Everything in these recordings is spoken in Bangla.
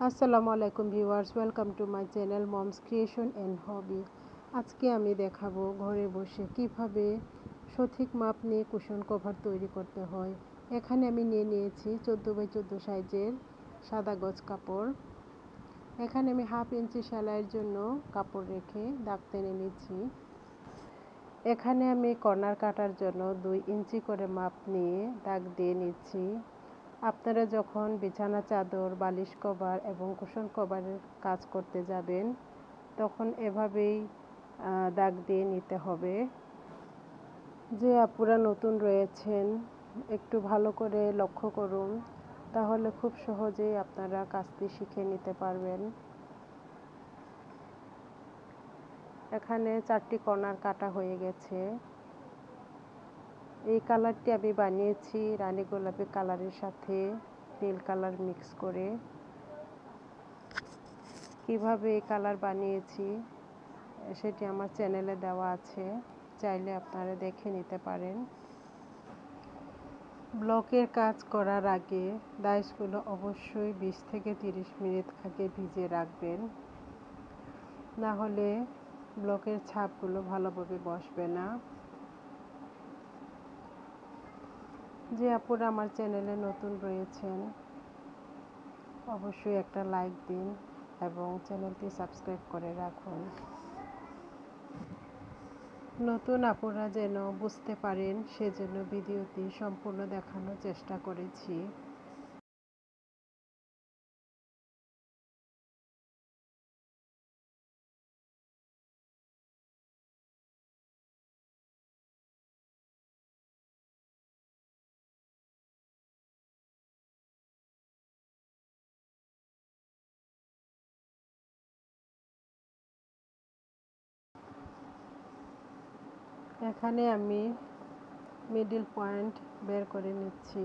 আসসালামু আলাইকুম viewers, welcome to my channel mom's creation and hobby. আজকে আমি দেখাবো ঘরে বসে কিভাবে সঠিক মাপ নিয়ে কুশন কভার তৈরি করতে হয়। এখানে আমি নিয়েছি 14x14 সাইজের সাদা গজ কাপড়। এখানে আমি 1/2 ইঞ্চি সেলাইয়ের জন্য কাপড় রেখে দাগ টেনে নিচ্ছি। এখানে আমি কর্নার কাটার জন্য 2 ইঞ্চি করে মাপ নিয়ে দাগ দিয়ে নিচ্ছি। আপনারা যখন বিছানা চাদর, বালিশ কভার এবং কুশন কভারের কাজ করতে যাবেন তখন এভাবেই দাগ দিয়ে নিতে হবে। যে আপুরা নতুন রয়েছেন একটু ভালো করে লক্ষ্য করুন, তাহলে খুব সহজেই আপনারা কাজটি শিখে নিতে পারবেন। এখানে 4টি কর্নার কাটা হয়ে গেছে। এই কালারটি আমি বানিয়েছি রানী গোলাপি কালারের সাথে নীল কালার মিক্স করে। কিভাবে এই কালার বানিয়েছি সেটি আমার চ্যানেলে দেওয়া আছে, চাইলে আপনারা দেখে নিতে পারেন। ব্লকের কাজ করার আগে ডাইসগুলো অবশ্যই 20 থেকে 30 মিনিট আগে ভিজিয়ে রাখবেন, না হলে ব্লকের ছাপগুলো ভালোভাবে বসবে না। যে আপুরা আমার চ্যানেলে নতুন রয়েছেন অবশ্যই একটা লাইক দিন এবং চ্যানেলটি সাবস্ক্রাইব করে রাখুন। নতুন আপুরা যেন বুঝতে পারেন সেজন্য ভিডিওটি সম্পূর্ণ দেখানোর চেষ্টা করেছি। এখানে আমি মিডল পয়েন্ট বের করে নিচ্ছি।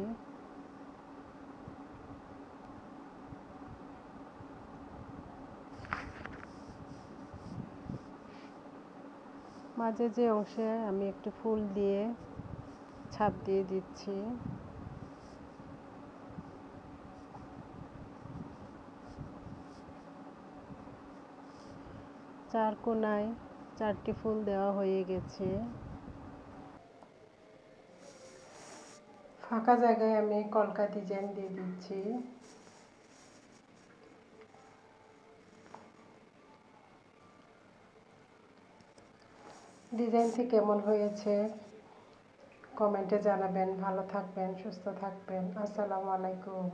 মাঝে যে অংশে আমি একটু ফুল দিয়ে ছাপ দিয়ে দিচ্ছি। চার কোণায় 4টি ফুল দেওয়া হয়ে গেছে। ফাঁকা জায়গায় আমি কলকা ডিজাইন দিয়ে দিচ্ছি। ডিজাইনটি কেমন হয়েছে কমেন্টে জানাবেন। ভালো থাকবেন, সুস্থ থাকবেন। আসসালামু আলাইকুম।